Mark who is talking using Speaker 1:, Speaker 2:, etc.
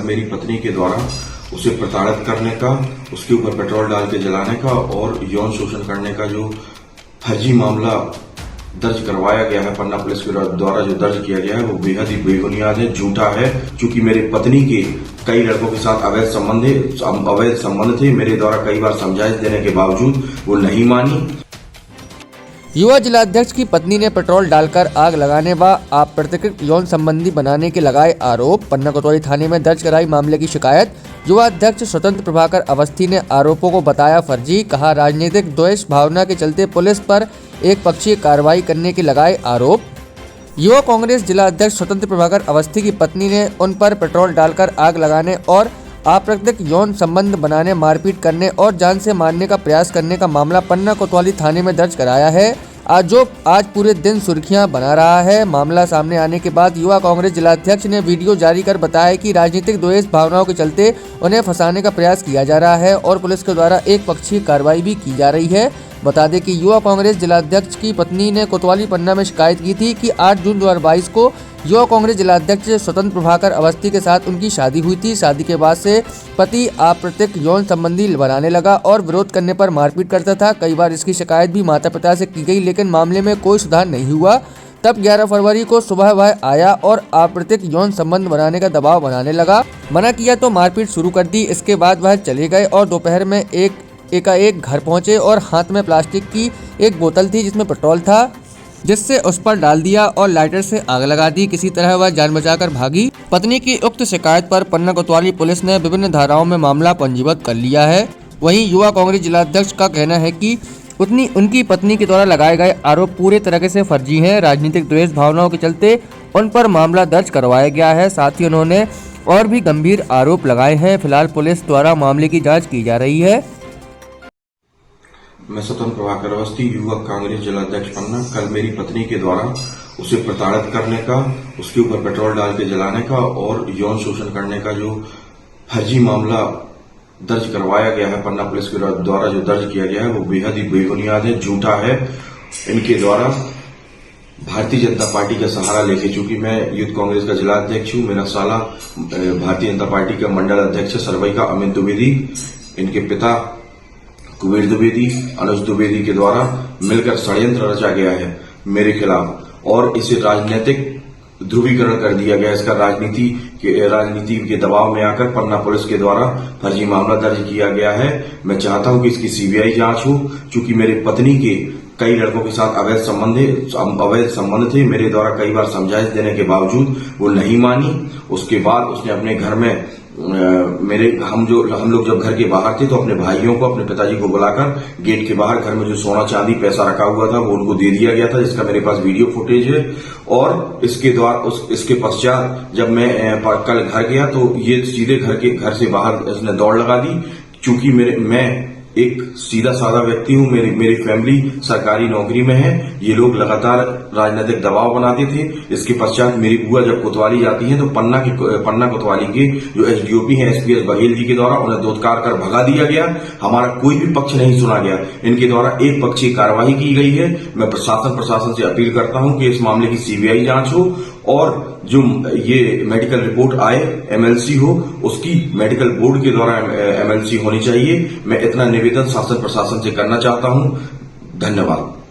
Speaker 1: कल मेरी पत्नी के द्वारा उसे प्रताड़ित करने का, उसके ऊपर पेट्रोल डाल के जलाने का और यौन शोषण करने का जो फर्जी मामला दर्ज करवाया गया है, पन्ना पुलिस के द्वारा जो दर्ज किया गया है वो बेहद ही बेबुनियाद है, झूठा है। क्योंकि मेरी पत्नी के कई लड़कों के साथ अवैध संबंध थे। मेरे द्वारा कई बार समझाइश देने के बावजूद वो नहीं मानी।
Speaker 2: युवा जिलाध्यक्ष की पत्नी ने पेट्रोल डालकर आग लगाने व अप्रत्यक्षित यौन संबंधी बनाने के लगाए आरोप। पन्ना कोतवाली थाने में दर्ज कराई मामले की शिकायत। युवा अध्यक्ष स्वतंत्र प्रभाकर अवस्थी ने आरोपों को बताया फर्जी। कहा, राजनीतिक द्वेष भावना के चलते पुलिस पर एक पक्षीय कार्रवाई करने के लगाए आरोप। युवा कांग्रेस जिला अध्यक्ष स्वतंत्र प्रभाकर अवस्थी की पत्नी ने उन पर पेट्रोल डालकर आग लगाने और अप्रत्यक्ष यौन संबंध बनाने, मारपीट करने और जान से मारने का प्रयास करने का मामला पन्ना कोतवाली थाने में दर्ज कराया है, आज पूरे दिन सुर्खियां बना रहा है। मामला सामने आने के बाद युवा कांग्रेस जिलाध्यक्ष ने वीडियो जारी कर बताया कि राजनीतिक द्वेष भावनाओं के चलते उन्हें फंसाने का प्रयास किया जा रहा है और पुलिस के द्वारा एक पक्षीय कार्रवाई भी की जा रही है। बता दें कि युवा कांग्रेस जिलाध्यक्ष की पत्नी ने कोतवाली पन्ना में शिकायत की थी कि 8 जून 2022 को युवा कांग्रेस जिलाध्यक्ष स्वतंत्र प्रभाकर अवस्थी के साथ उनकी शादी हुई थी। शादी के बाद से पति अप्रत्यक्ष यौन संबंधी बनाने लगा और विरोध करने पर मारपीट करता था। कई बार इसकी शिकायत भी माता पिता से की गई, लेकिन मामले में कोई सुधार नहीं हुआ। तब 11 फरवरी को सुबह वह आया और अप्रत्यक्ष यौन संबंध बनाने का दबाव बनाने लगा। मना किया तो मारपीट शुरू कर दी। इसके बाद वह चले गए और दोपहर में एकाएक घर पहुंचे और हाथ में प्लास्टिक की एक बोतल थी जिसमें पेट्रोल था, जिससे उस पर डाल दिया और लाइटर से आग लगा दी। किसी तरह वह जान बचाकर भागी। पत्नी की उक्त शिकायत पर पन्ना कोतवाली पुलिस ने विभिन्न धाराओं में मामला पंजीबद्ध कर लिया है। वहीं युवा कांग्रेस जिलाध्यक्ष का कहना है कि उनकी पत्नी के द्वारा लगाए गए आरोप पूरे तरीके से फर्जी हैं। राजनीतिक द्वेष भावनाओं के चलते उन पर मामला दर्ज करवाया गया है। साथ ही उन्होंने और भी गंभीर आरोप लगाए हैं। फिलहाल पुलिस द्वारा मामले की जाँच की जा रही है।
Speaker 1: मैं स्वतंत्र प्रभाकर अवस्थी, युवा कांग्रेस जिलाध्यक्ष पन्ना। कल मेरी पत्नी के द्वारा उसे प्रताड़ित करने का, उसके ऊपर पेट्रोल डाल के जलाने का और यौन शोषण करने का जो फर्जी मामला दर्ज करवाया गया है, पन्ना पुलिस के द्वारा जो दर्ज किया गया है वो बेहद ही बेबुनियाद है, झूठा है। इनके द्वारा भारतीय जनता पार्टी का सहारा लेके, चूंकि मैं यूथ कांग्रेस का जिलाध्यक्ष हूं, मेरा साला भारतीय जनता पार्टी का मंडल अध्यक्ष है सरवई का अमित द्विवेदी, इनके पिता कुबेर द्विवेदी, अनुज द्विवेदी के द्वारा मिलकर षड्यंत्र रचा गया है मेरे खिलाफ और इसे राजनीतिक ध्रुवीकरण कर दिया गया। इसका राजनीति के दबाव में आकर पन्ना पुलिस के द्वारा फर्जी मामला दर्ज किया गया है। मैं चाहता हूं कि इसकी सीबीआई जांच हो, क्योंकि मेरी पत्नी के कई लड़कों के साथ अवैध संबंध थे। मेरे द्वारा कई बार समझाइश देने के बावजूद वो नहीं मानी। उसके बाद उसने अपने घर में हम लोग जब घर के बाहर थे तो अपने भाइयों को, अपने पिताजी को बुलाकर गेट के बाहर घर में जो सोना चांदी पैसा रखा हुआ था वो उनको दे दिया गया था, जिसका मेरे पास वीडियो फुटेज है। और इसके पश्चात जब मैं कल घर गया तो ये सीधे घर से बाहर इसने दौड़ लगा दी। चूंकि मैं एक सीधा साधा व्यक्ति हूं, मेरी फैमिली सरकारी नौकरी में है। ये लोग लगातार राजनीतिक दबाव बनाते थे। इसके पश्चात मेरी बुआ जब कोतवाली जाती है तो पन्ना कोतवाली के जो एसडीओपी हैं एसपीएस बघेल जी के द्वारा उन्हें धोतकार कर भगा दिया गया। हमारा कोई भी पक्ष नहीं सुना गया। इनके द्वारा एक पक्षीय कार्रवाई की गई है। मैं प्रशासन से अपील करता हूं कि इस मामले की सीबीआई जांच हो और जो ये मेडिकल रिपोर्ट आए एमएलसी हो, उसकी मेडिकल बोर्ड के द्वारा एमएलसी होनी चाहिए। मैं इतना निवेदन शासन प्रशासन से करना चाहता हूं। धन्यवाद।